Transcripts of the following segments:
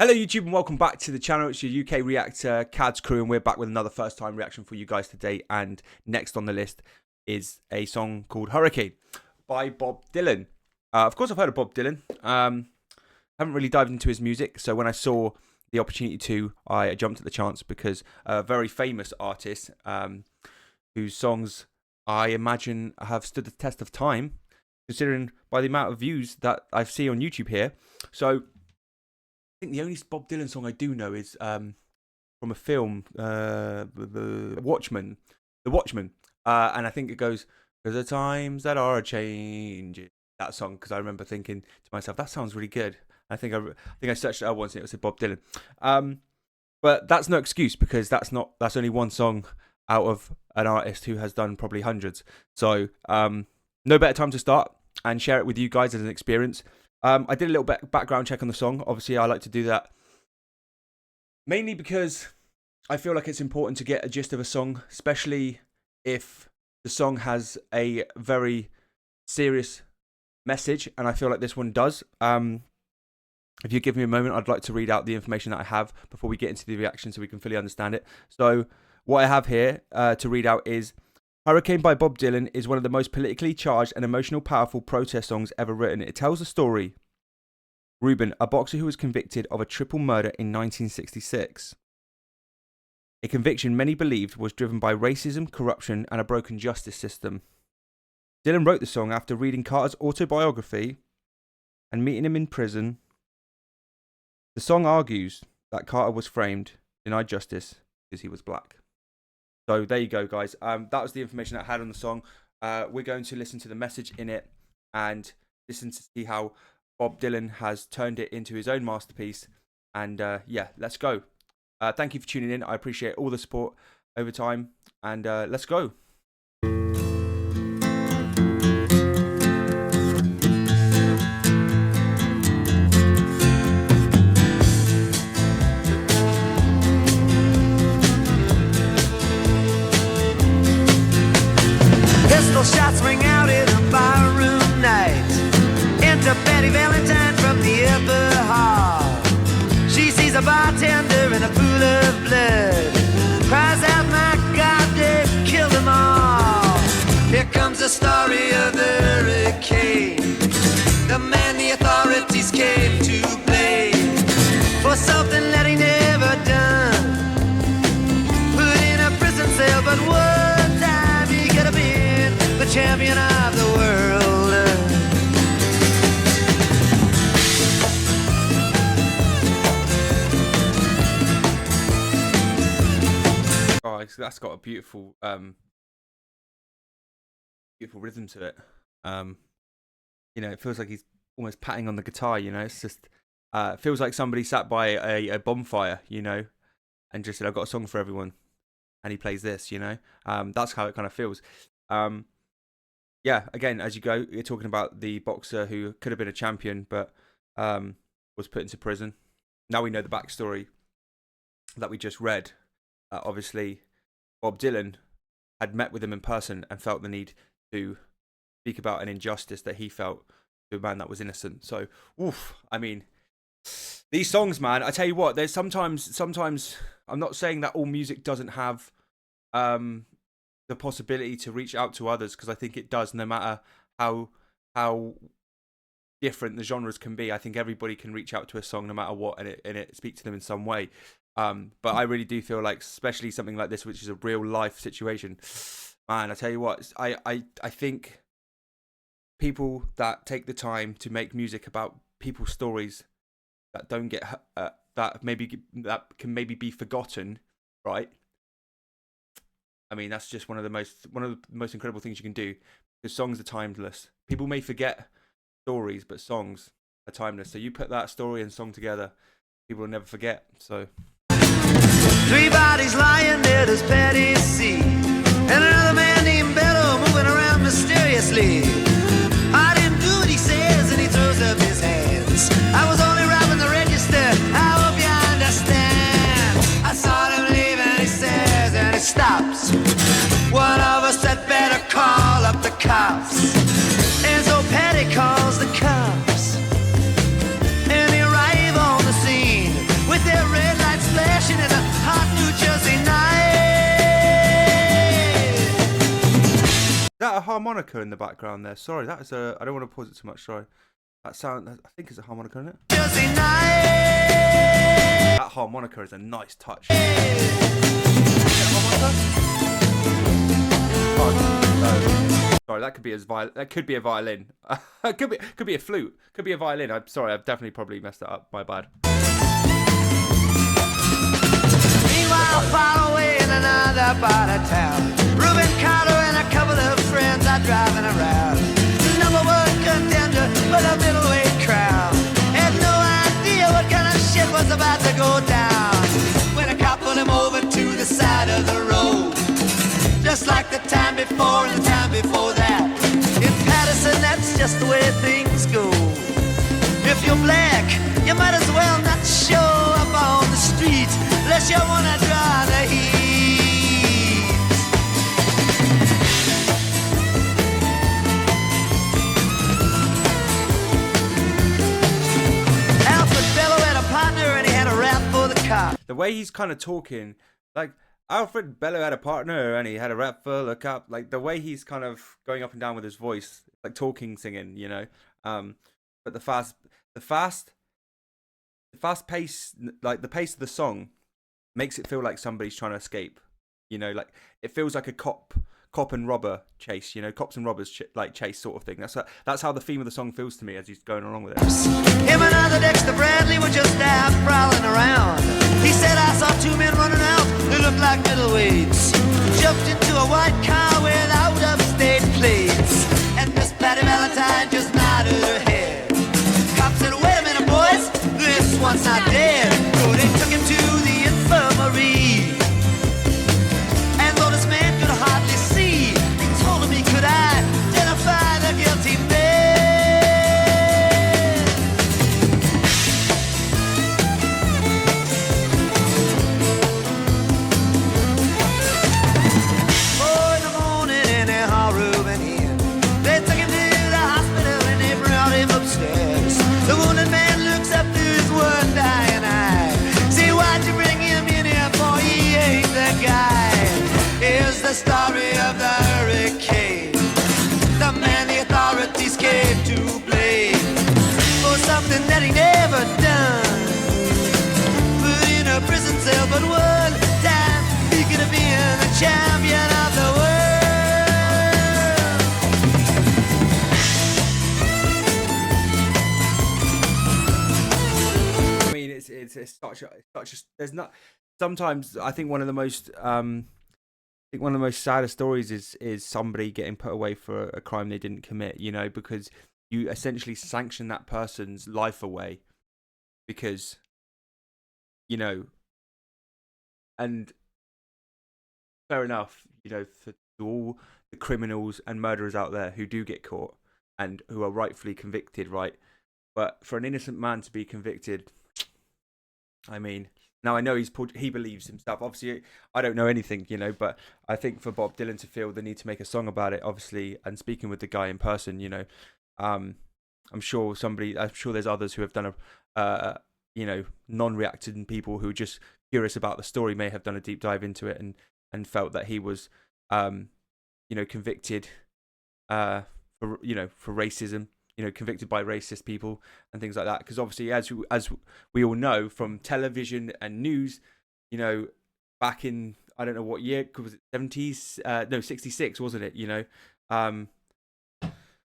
Hello YouTube and welcome back to the channel. It's your UK reactor Cad's crew and we're back with another first time reaction for you guys today. And next on the list is a song called Hurricane by Bob Dylan. Of course I've heard of Bob Dylan. Haven't really dived into his music, so when I saw the opportunity to, I jumped at the chance because a very famous artist whose songs I imagine have stood the test of time, considering by the amount of views that I see on YouTube here. So I think the only Bob Dylan song I do know is from a film, The Watchmen. And I think it goes, "'Cause the times that are changing." That song, because I remember thinking to myself, that sounds really good. I think I searched it out once and it was Bob Dylan. But that's no excuse, because that's only one song out of an artist who has done probably hundreds. So no better time to start and share it with you guys as an experience. I did a little bit background check on the song. Obviously, I like to do that mainly because I feel like it's important to get a gist of a song, especially if the song has a very serious message, and I feel like this one does. If you give me a moment, I'd like to read out the information that I have before we get into the reaction so we can fully understand it. So what I have here to read out is: Hurricane by Bob Dylan is one of the most politically charged and emotional powerful protest songs ever written. It tells the story Reuben, a boxer who was convicted of a triple murder in 1966. A conviction many believed was driven by racism, corruption, and a broken justice system. Dylan wrote the song after reading Carter's autobiography and meeting him in prison. The song argues that Carter was framed, denied justice, because he was black. So there you go, guys. That was the information that I had on the song. We're going to listen to the message in it and listen to see how Bob Dylan has turned it into his own masterpiece. And yeah, let's go. Thank you for tuning in. I appreciate all the support over time. And let's go. Shots ring out in a barroom night. Enter Betty Valentine from the upper hall. She sees a bartender in a pool of blood, cries out, "My God, they've killed them all." Here comes the story of the hurricane, the man the authorities came to blame for something that he never done. Put in a prison cell, but one time he could have been the champion of the world. Oh, that's got a beautiful, beautiful rhythm to it. You know, it feels like he's almost patting on the guitar. You know, it's just, it feels like somebody sat by a bonfire, you know, and just said, "I've got a song for everyone," and he plays this. You know, that's how it kind of feels. Yeah, again, as you go, you're talking about the boxer who could have been a champion, but was put into prison. Now we know the backstory that we just read. Obviously, Bob Dylan had met with him in person and felt the need to speak about an injustice that he felt to a man that was innocent. So, oof, I mean, these songs, man, I tell you what, there's sometimes, I'm not saying that all music doesn't have the possibility to reach out to others, because I think it does, no matter how different the genres can be. I think everybody can reach out to a song no matter what, and it speaks to them in some way. But I really do feel like, especially something like this, which is a real life situation, man, I tell you what, I think people that take the time to make music about people's stories that don't get that can maybe be forgotten, right? I mean, that's just one of the most incredible things you can do, because songs are timeless. People may forget stories, but songs are timeless. So you put that story and song together, people will never forget. So 3 bodies lying near this petty sea, and another man named Bello moving around mysteriously. I didn't do what he says, and he throws up his hands. I was only robbing the register, I hope you understand. I saw him leave and he says, and he stops. One of us had better call up the cops. And so Patty calls the cops, and they arrive on the scene. harmonica in the background there. Sorry, that is a. I don't want to pause it too much. Sorry. That sound. I think it's a harmonica, isn't it? That harmonica is a nice touch. Oh, sorry, that could be that could be a violin. could be a flute. Could be a violin. I'm sorry. I've definitely probably messed that up. My bad. Meanwhile, far away in another part of town, Reuben Carter and a couple of friends are driving around. Number one contender for the middleweight crown. Had no idea what kind of shit was about to go down when a cop pulled him over to the side of the road. Just like the time before and the time before that. In Patterson, that's just the way things go. If you're black, you might as well not show up on the street unless you wanna draw the heat. Alfred Bello had a partner and he had a rap for the cop. The way he's kind of talking, like Alfred Bello had a partner and he had a rap for the cop. Like the way he's kind of going up and down with his voice, like talking, singing, you know. But the fast pace, like the pace of the song, makes it feel like somebody's trying to escape. You know, like it feels like a cop and robber chase. You know, cops and robbers chase sort of thing. That's how the theme of the song feels to me as he's going along with it. Him and other Dexter Bradley were just out prowling around. He said, I saw two men running out who looked like middleweights. Jumped into a white car with out-of-state plates. And Miss Patty Valentine just nodded her head. Cop said, wait a minute, boys, this one's not dead. So they took him to the infirmary. And though this man could hardly see, he told him he could identify the guilty man. The wounded man looks up to his one dying eye. See, why'd you bring him in here for? He ain't the guy. Here's the story of the hurricane. The man the authorities came to blame for something that he never done. Put in a prison cell, but one time he could have been the champion of the world. It's such a there's not sometimes I think one of the most saddest stories is somebody getting put away for a crime they didn't commit, you know, because you essentially sanction that person's life away because, you know, and fair enough, you know, for all the criminals and murderers out there who do get caught and who are rightfully convicted, right? But for an innocent man to be convicted, I mean, now I know he believes himself. Obviously, I don't know anything, you know, but I think for Bob Dylan to feel the need to make a song about it, obviously, and speaking with the guy in person, you know, I'm sure there's others who have done you know, non-reacting people who are just curious about the story may have done a deep dive into it and felt that he was, you know, convicted, for racism. You know, convicted by racist people and things like that. Because obviously, as we all know from television and news, you know, back in, I don't know what year, was it 70's? No, 66, wasn't it? You know,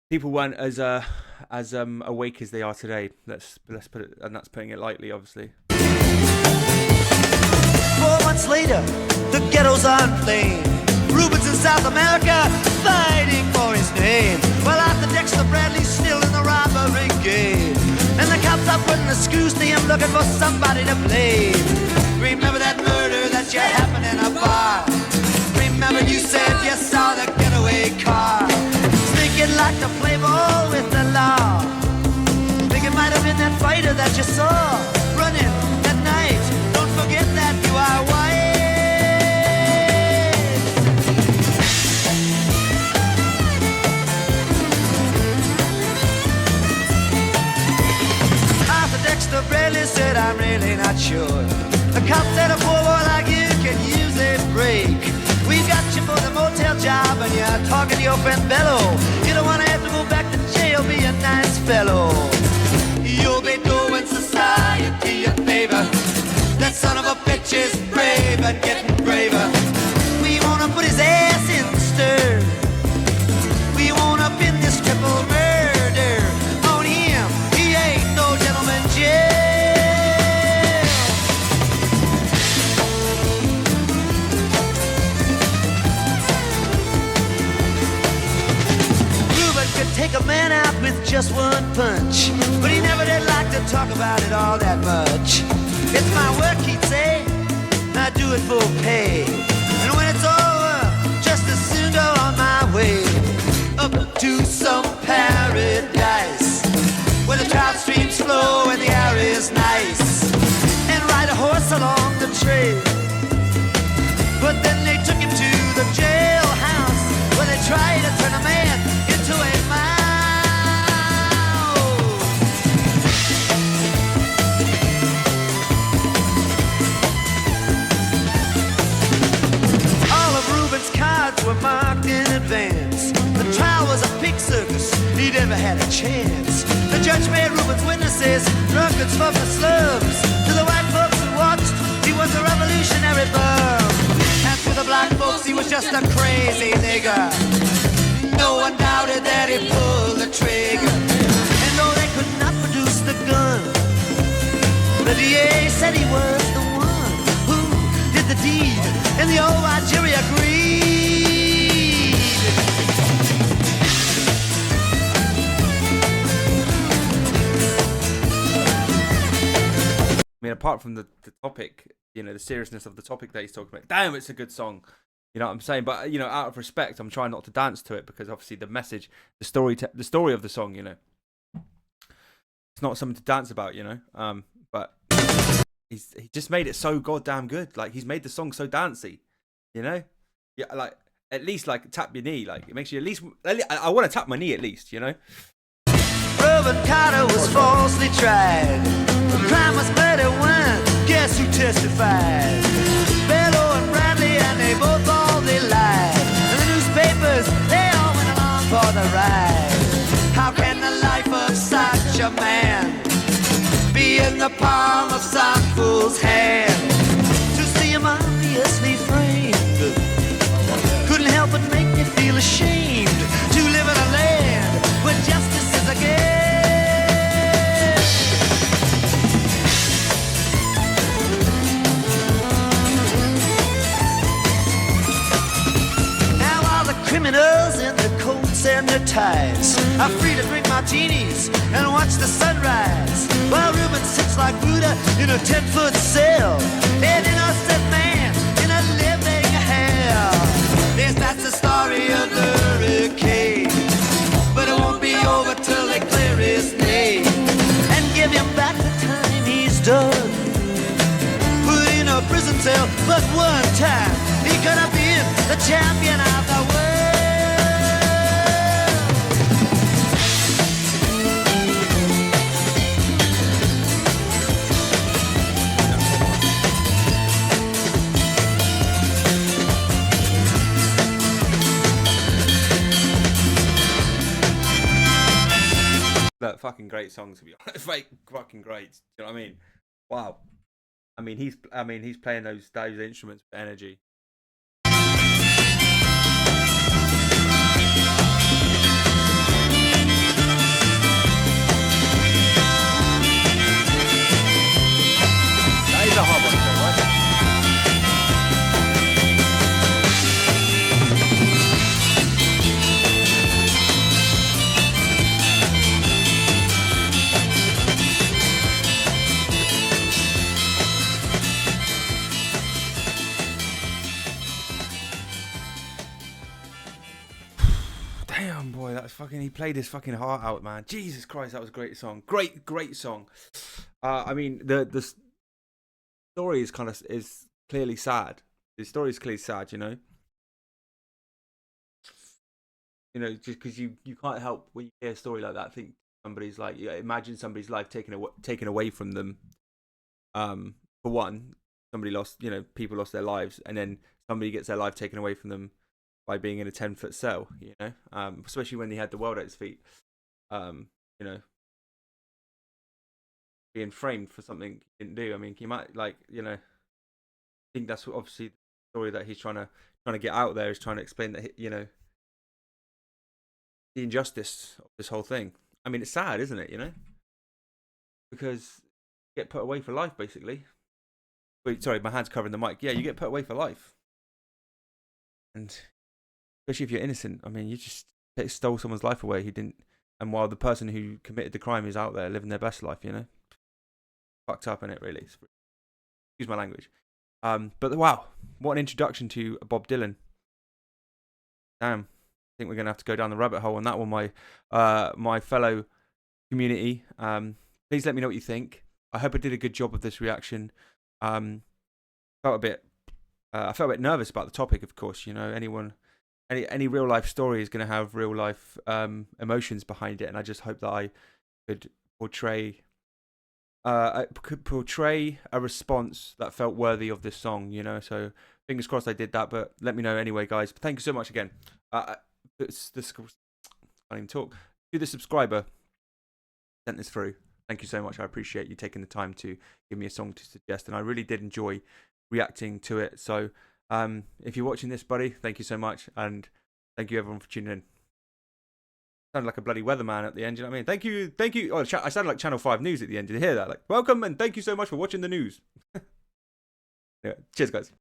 people weren't as awake as they are today. Let's put it, and that's putting it lightly, obviously. 4 months later, the ghetto's on flame. Rubens in South America fighting for his name. Well, after Dexter Bradley's still in the robbery game, and the cops are putting the screws to him looking for somebody to blame. Remember that murder that you happened in a bar? Remember you said you saw the getaway car? Thinking like to play ball with the law. Think it might have been that fighter that you saw running that night. Don't forget that you are white. Dexter Bradley said, I'm really not sure. The cop said a poor boy like you can use a break. We got you for the motel job and you're talking to your friend Bello. You don't wanna have to go back to jail, be a nice fellow. You'll be doing society a favor. That son of a bitch is brave and getting braver. We wanna put his ass in the stir. We wanna pin this triple murder on him. He ain't no gentleman jail. Ruben could take a man out with just one punch, but he never did like to talk about it all that much. It's my work, he'd say, I do it for pay. And when it's over, just as soon go on my way up to some paradise where the trout streams flow and the air is nice, and ride a horse along the trail. But then they took him to the jailhouse where they tried to turn a man into a mouse. All of Ruben's cards were marked in advance. The trial was a pig circus, he never had a chance. The judge made Ruben's witnesses drunkards from the slums. To the white folks who watched, he was a revolutionary bum. And to the black folks, he was just a crazy nigger. No one doubted that he pulled the trigger. And though they could not produce the gun, the DA said he was the one who did the deed, and the old white jury agreed. I mean, apart from the topic, you know, the seriousness of the topic that he's talking about, damn, it's a good song. You know what I'm saying? But, you know, out of respect, I'm trying not to dance to it because obviously the message, the story of the song, you know, it's not something to dance about, you know. But he just made it so goddamn good. Like, he's made the song so dancey, you know. Yeah, like at least like tap your knee. Like, it makes you at least. I want to tap my knee at least, you know. Robert Carter was falsely tried. The crime was murder one. Guess who testified? Bello and Bradley, and they both all they lied. And the newspapers, they all went along for the ride. How can the life of such a man be in the palm of some fool's hand? To see him obviously framed couldn't help but make me feel ashamed to live in a land where justice is a game. Criminals in their coats and their ties are free to drink martinis and watch the sunrise, while Reuben sits like Buddha in a 10-foot cell, an innocent man in a living hell. Yes, that's the story of the hurricane, but it won't be over till they clear his name and give him back the time he's done. Put in a prison cell, but one time he could have been the champion of the world. Look, fucking great songs to be honest. Fucking great. Do you know what I mean? Wow. I mean, he's playing those instruments with energy. That is a hard one, right? Damn, boy, that's fucking. He played his fucking heart out, man. Jesus Christ, that was a great song. Great song. I mean, the story is clearly sad. The story is clearly sad, you know. You know, just because you can't help when you hear a story like that. Think somebody's like, imagine somebody's life taken away from them. For one, somebody lost, people lost their lives, and then somebody gets their life taken away from them by being in a 10-foot cell, you know, especially when he had the world at his feet, you know, being framed for something he didn't do. I mean, he might, like, you know, I think that's obviously the story that he's trying to get out there, is trying to explain that, you know, the injustice of this whole thing. I mean, it's sad, isn't it? You know, because you get put away for life, basically. Wait, sorry, my hand's covering the mic. Yeah, you get put away for life, and especially if you're innocent. I mean, you just stole someone's life away who didn't, and while the person who committed the crime is out there living their best life, you know, fucked up in it, really. Excuse my language. But wow, what an introduction to Bob Dylan. Damn, I think we're gonna have to go down the rabbit hole on that one, my fellow community. Please let me know what you think. I hope I did a good job of this reaction. I felt a bit nervous about the topic, of course. You know, any real life story is going to have real life emotions behind it, and I just hope that I could portray a response that felt worthy of this song. You know, so fingers crossed I did that. But let me know anyway, guys. But thank you so much again. I can't even talk. To the subscriber sent this through. Thank you so much. I appreciate you taking the time to give me a song to suggest, and I really did enjoy reacting to it. So if you're watching this, buddy, thank you so much, and thank you everyone for tuning in. Sounded like a bloody weatherman at the end, you know what I mean? Thank you. Oh, I sounded like Channel 5 News at the end. Did you hear that? Like, welcome and thank you so much for watching the news. Anyway, cheers, guys.